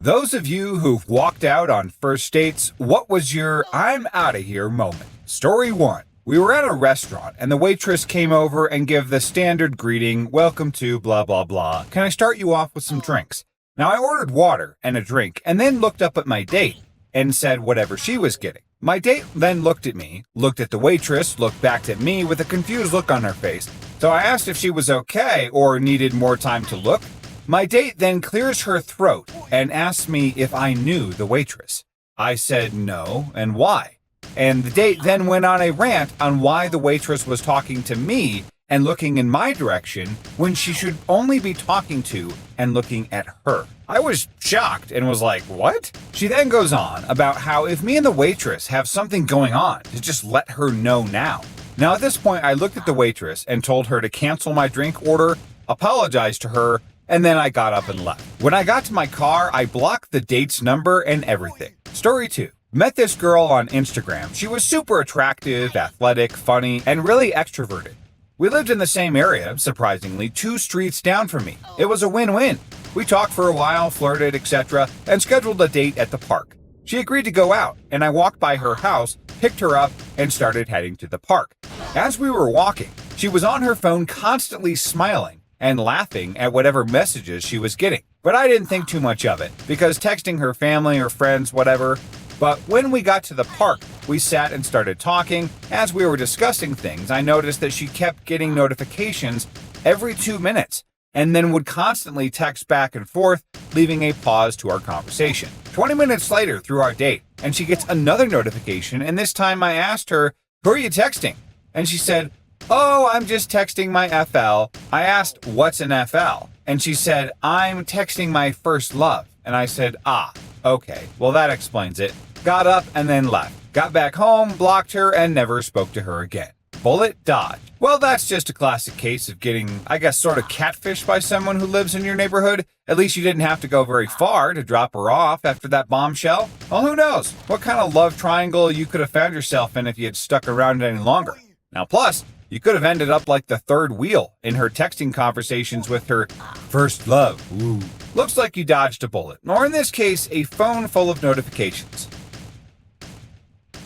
Those of you who've walked out on first dates, what was your I'm out of here moment? Story 1. We were at a restaurant and the waitress came over and gave the standard greeting, welcome to blah blah blah. Can I start you off with some drinks? Now I ordered water and a drink and then looked up at my date and said whatever she was getting. My date then looked at me, looked at the waitress, looked back at me with a confused look on her face. So I asked if she was okay or needed more time to look. My date then clears her throat and asks me if I knew the waitress. I said no, and why? And the date then went on a rant on why the waitress was talking to me and looking in my direction when she should only be talking to and looking at her. I was shocked and was like, what? She then goes on about how if me and the waitress have something going on, to just let her know now. Now at this point, I looked at the waitress and told her to cancel my drink order, apologized to her, and then I got up and left. When I got to my car, I blocked the date's number and everything. Story 2. Met this girl on Instagram. She was super attractive, athletic, funny, and really extroverted. We lived in the same area, surprisingly, 2 streets down from me. It was a win-win. We talked for a while, flirted, etc., and scheduled a date at the park. She agreed to go out, and I walked by her house, picked her up, and started heading to the park. As we were walking, she was on her phone constantly smiling and laughing at whatever messages she was getting. But I didn't think too much of it, because texting her family or friends, whatever. But when we got to the park, we sat and started talking. As we were discussing things, I noticed that she kept getting notifications every 2 minutes, and then would constantly text back and forth, leaving a pause to our conversation. 20 minutes later through our date, and she gets another notification, and this time I asked her, who are you texting? And she said, oh, I'm just texting my FL. I asked, what's an FL? And she said, I'm texting my first love. And I said, ah, okay, well that explains it. Got up and then left. Got back home, blocked her, and never spoke to her again. Bullet dodged. Well, that's just a classic case of getting, I guess, sort of catfished by someone who lives in your neighborhood. At least you didn't have to go very far to drop her off after that bombshell. Well, who knows what kind of love triangle you could have found yourself in if you had stuck around any longer. Now, plus, you could have ended up like the third wheel in her texting conversations with her first love. Ooh. Looks like you dodged a bullet, or in this case, a phone full of notifications.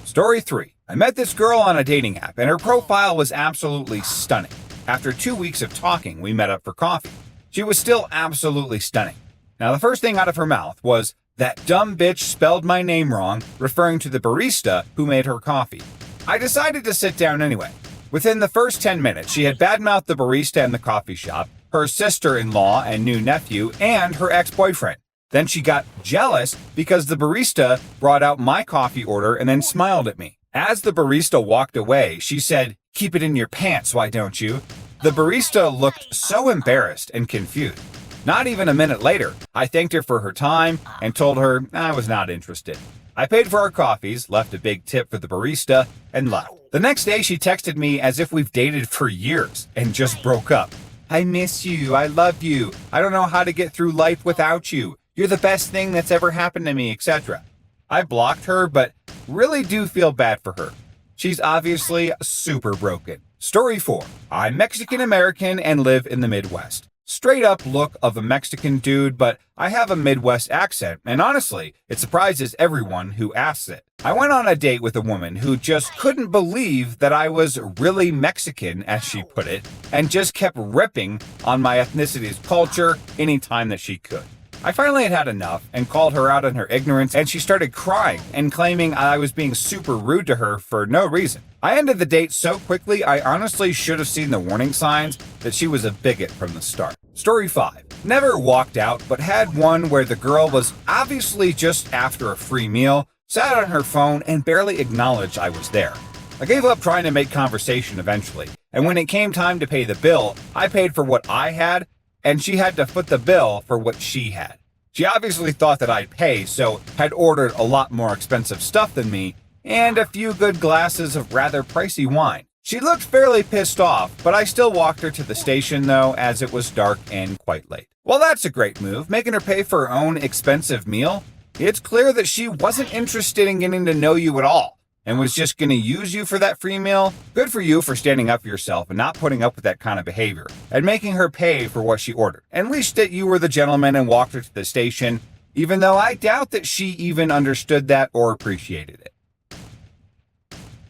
Story 3. I met this girl on a dating app, and her profile was absolutely stunning. After 2 weeks of talking, we met up for coffee. She was still absolutely stunning. Now, the first thing out of her mouth was, that dumb bitch spelled my name wrong, referring to the barista who made her coffee. I decided to sit down anyway. Within the first 10 minutes, she had badmouthed the barista in the coffee shop, her sister-in-law and new nephew, and her ex-boyfriend. Then she got jealous because the barista brought out my coffee order and then smiled at me. As the barista walked away, she said, keep it in your pants, why don't you? The barista looked so embarrassed and confused. Not even a minute later, I thanked her for her time and told her I was not interested. I paid for our coffees, left a big tip for the barista, and left. The next day, she texted me as if we've dated for years and just broke up. I miss you. I love you. I don't know how to get through life without you. You're the best thing that's ever happened to me, etc. I blocked her, but really do feel bad for her. She's obviously super broken. Story 4. I'm Mexican-American and live in the Midwest. Straight up look of a Mexican dude, but I have a Midwest accent, and honestly, it surprises everyone who asks it. I went on a date with a woman who just couldn't believe that I was really Mexican, as she put it, and just kept ripping on my ethnicity's culture anytime that she could. I finally had enough and called her out on her ignorance, and she started crying and claiming I was being super rude to her for no reason. I ended the date so quickly, I honestly should have seen the warning signs that she was a bigot from the start. Story 5. Never walked out, but had one where the girl was obviously just after a free meal, sat on her phone, and barely acknowledged I was there. I gave up trying to make conversation eventually, and when it came time to pay the bill, I paid for what I had, and she had to foot the bill for what she had. She obviously thought that I'd pay, so had ordered a lot more expensive stuff than me, and a few good glasses of rather pricey wine. She looked fairly pissed off, but I still walked her to the station though, as it was dark and quite late. Well, that's a great move, making her pay for her own expensive meal. It's clear that she wasn't interested in getting to know you at all, and was just going to use you for that free meal. Good for you for standing up for yourself and not putting up with that kind of behavior, and making her pay for what she ordered. At least that you were the gentleman and walked her to the station. even though I doubt that she even understood that or appreciated it.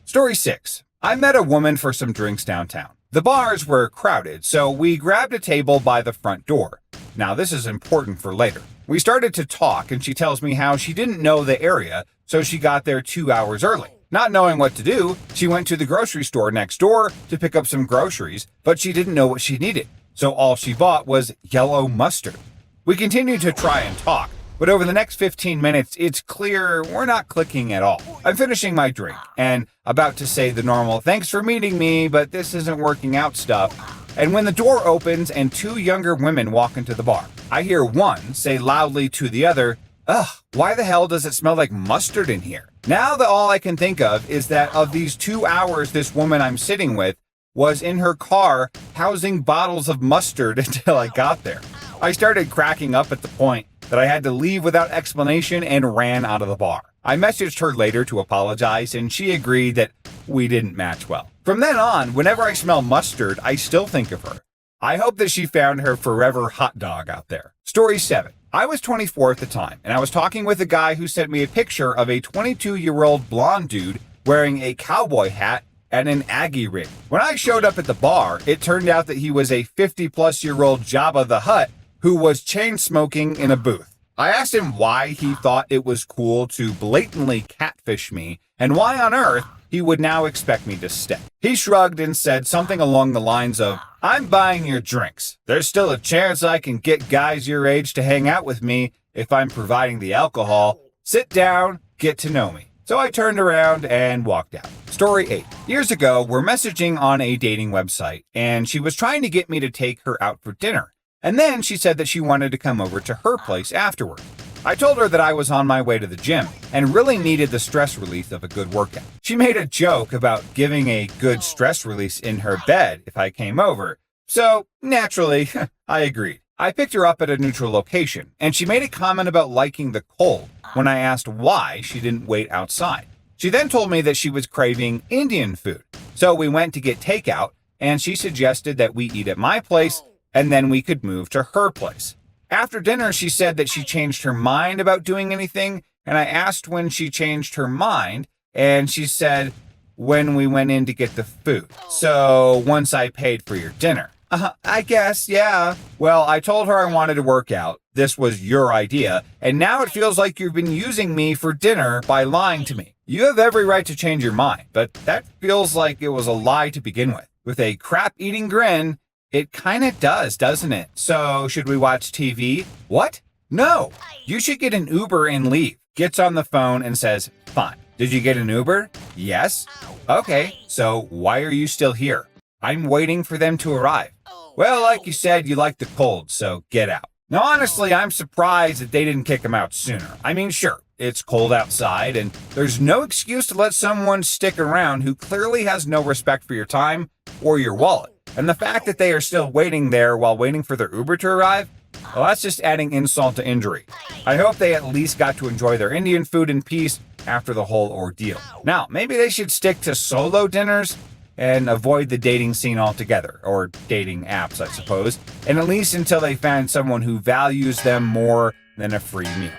Story 6. I met a woman for some drinks downtown. The bars were crowded, so we grabbed a table by the front door. Now, this is important for later. We started to talk, and she tells me how she didn't know the area, so she got there 2 hours early. Not knowing what to do, she went to the grocery store next door to pick up some groceries, but she didn't know what she needed, so all she bought was yellow mustard. We continued to try and talk, but over the next 15 minutes, it's clear we're not clicking at all. I'm finishing my drink and about to say the normal, "Thanks for meeting me, but this isn't working out" stuff. And when the door opens and 2 younger women walk into the bar, I hear one say loudly to the other, "Ugh, why the hell does it smell like mustard in here?" Now all I can think of is that of these 2 hours this woman I'm sitting with was in her car housing bottles of mustard until I got there. I started cracking up at the point that I had to leave without explanation and ran out of the bar. I messaged her later to apologize, and she agreed that we didn't match well. From then on, whenever I smell mustard, I still think of her. I hope that she found her forever hot dog out there. Story 7. I was 24 at the time, and I was talking with a guy who sent me a picture of a 22-year-old blonde dude wearing a cowboy hat and an Aggie rig. When I showed up at the bar, it turned out that he was a 50-plus-year-old Jabba the Hutt who was chain smoking in a booth. I asked him why he thought it was cool to blatantly catfish me and why on earth he would now expect me to stay. He shrugged and said something along the lines of, "I'm buying your drinks. There's still a chance I can get guys your age to hang out with me if I'm providing the alcohol. Sit down, get to know me." So I turned around and walked out. Story 8. Years ago, we're messaging on a dating website, and she was trying to get me to take her out for dinner. And then she said that she wanted to come over to her place afterward. I told her that I was on my way to the gym and really needed the stress relief of a good workout. She made a joke about giving a good stress release in her bed if I came over. So, naturally, I agreed. I picked her up at a neutral location, and she made a comment about liking the cold when I asked why she didn't wait outside. She then told me that she was craving Indian food. So we went to get takeout, and she suggested that we eat at my place and then we could move to her place. After dinner, she said that she changed her mind about doing anything, and I asked when she changed her mind, and she said, when we went in to get the food. So once I paid for your dinner. I guess, yeah. Well, I told her I wanted to work out. This was your idea, and now it feels like you've been using me for dinner by lying to me. You have every right to change your mind, but that feels like it was a lie to begin with. With a crap-eating grin, it kinda does, doesn't it? So, should we watch TV? What? No! You should get an Uber and leave. Gets on the phone and says, "Fine. Did you get an Uber?" "Yes." "Okay, so why are you still here?" "I'm waiting for them to arrive." "Well, like you said, you like the cold, so get out." Now, honestly, I'm surprised that they didn't kick him out sooner. I mean, sure, it's cold outside, and there's no excuse to let someone stick around who clearly has no respect for your time or your wallet. And the fact that they are still waiting there while waiting for their Uber to arrive, well, that's just adding insult to injury. I hope they at least got to enjoy their Indian food in peace after the whole ordeal. Now, maybe they should stick to solo dinners and avoid the dating scene altogether, or dating apps, I suppose, and at least until they find someone who values them more than a free meal.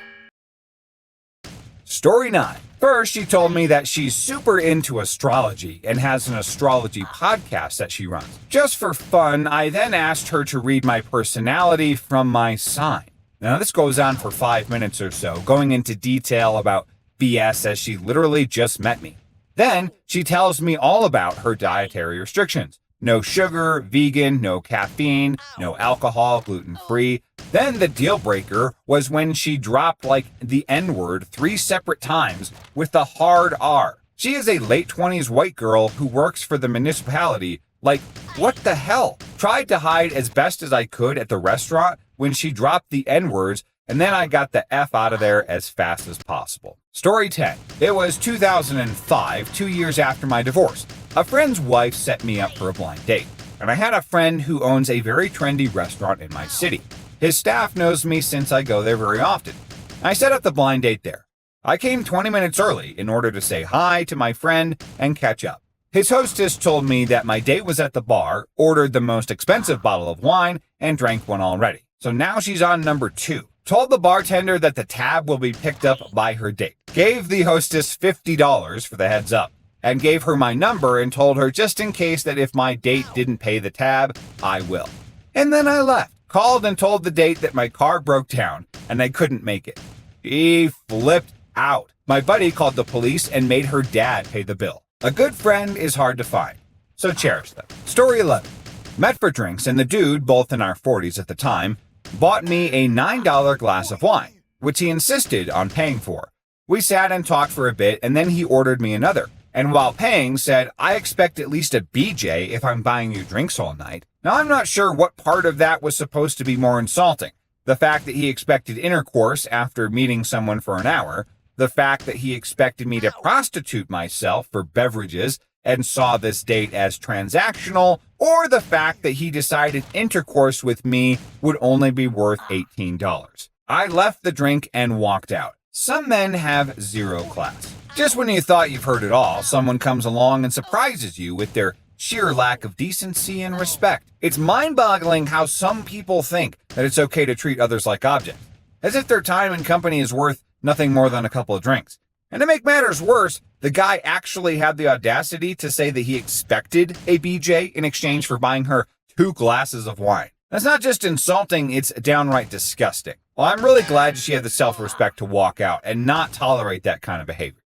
Story 9. First, she told me that she's super into astrology and has an astrology podcast that she runs. Just for fun, I then asked her to read my personality from my sign. Now, this goes on for 5 minutes or so, going into detail about BS as she literally just met me. Then, she tells me all about her dietary restrictions. No sugar, vegan, no caffeine, no alcohol, gluten-free. Then the deal breaker was when she dropped like the N-word 3 separate times with the hard R. She is a late 20s white girl who works for the municipality. Like, what the hell? Tried to hide as best as I could at the restaurant when she dropped the N-words, and then I got the F out of there as fast as possible. Story 10. It was 2005, 2 years after my divorce. A friend's wife set me up for a blind date, and I had a friend who owns a very trendy restaurant in my city. His staff knows me since I go there very often. I set up the blind date there. I came 20 minutes early in order to say hi to my friend and catch up. His hostess told me that my date was at the bar, ordered the most expensive bottle of wine, and drank one already. So now she's on number 2. told the bartender that the tab will be picked up by her date, gave the hostess $50 for the heads up, and gave her my number and told her just in case that if my date didn't pay the tab, I will. And then I left, called and told the date that my car broke down and I couldn't make it. She flipped out. My buddy called the police and made her dad pay the bill. A good friend is hard to find, so cherish them. Story 11. Met for drinks and the dude, both in our 40s at the time, bought me a $9 glass of wine, which he insisted on paying for. We sat and talked for a bit and then he ordered me another. And while paying, said, I expect at least a BJ if I'm buying you drinks all night. Now, I'm not sure what part of that was supposed to be more insulting. The fact that he expected intercourse after meeting someone for an hour, the fact that he expected me to prostitute myself for beverages and saw this date as transactional, or the fact that he decided intercourse with me would only be worth $18. I left the drink and walked out. Some men have zero class. Just when you thought you've heard it all, someone comes along and surprises you with their sheer lack of decency and respect. It's mind-boggling how some people think that it's okay to treat others like objects, as if their time and company is worth nothing more than a couple of drinks. And to make matters worse, the guy actually had the audacity to say that he expected a BJ in exchange for buying her 2 glasses of wine. That's not just insulting, it's downright disgusting. Well, I'm really glad she had the self-respect to walk out and not tolerate that kind of behavior.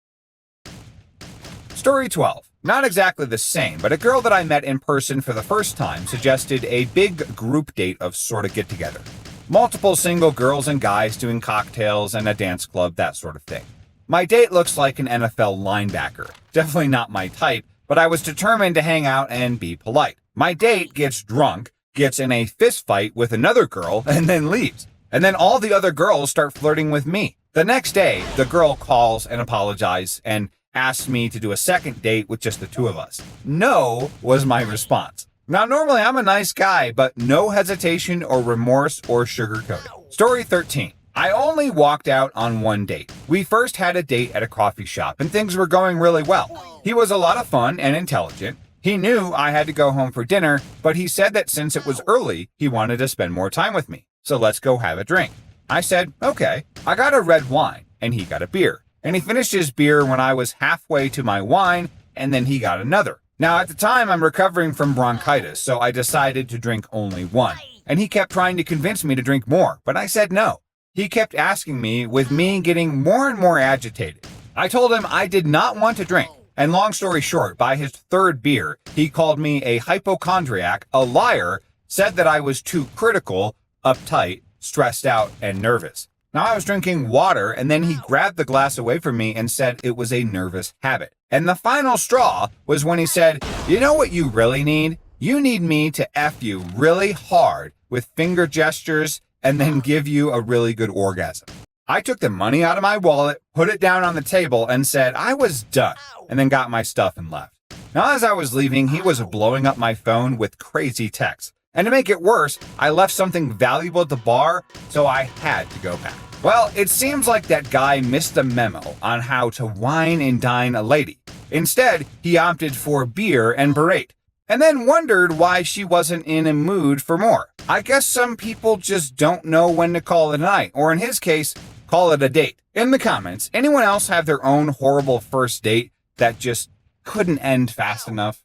Story 12. Not exactly the same, but a girl that I met in person for the first time suggested a big group date of sort of get-together. Multiple single girls and guys doing cocktails and a dance club, that sort of thing. My date looks like an NFL linebacker. Definitely not my type, but I was determined to hang out and be polite. My date gets drunk, gets in a fist fight with another girl, and then leaves. And then all the other girls start flirting with me. The next day, the girl calls and apologizes and asked me to do a second date with just the 2 of us. No was my response. Now, normally I'm a nice guy, but no hesitation or remorse or sugarcoating. Story 13. I only walked out on 1 date. We first had a date at a coffee shop and things were going really well. He was a lot of fun and intelligent. He knew I had to go home for dinner, but he said that since it was early, he wanted to spend more time with me. So let's go have a drink. I said, okay. I got a red wine and he got a beer. And he finished his beer when I was halfway to my wine, and then he got another. Now, at the time, I'm recovering from bronchitis, so I decided to drink only 1. And he kept trying to convince me to drink more, but I said no. He kept asking me, with me getting more and more agitated. I told him I did not want to drink. And long story short, by his 3rd beer, he called me a hypochondriac, a liar, said that I was too critical, uptight, stressed out, and nervous. Now, I was drinking water, and then he grabbed the glass away from me and said it was a nervous habit. And the final straw was when he said, you know what you really need? You need me to F you really hard with finger gestures and then give you a really good orgasm. I took the money out of my wallet, put it down on the table, and said I was done, and then got my stuff and left. Now, as I was leaving, he was blowing up my phone with crazy texts. And to make it worse, I left something valuable at the bar, so I had to go back. Well, it seems like that guy missed the memo on how to wine and dine a lady. Instead, he opted for beer and berate, and then wondered why she wasn't in a mood for more. I guess some people just don't know when to call it a night, or in his case, call it a date. In the comments, anyone else have their own horrible first date that just couldn't end fast enough?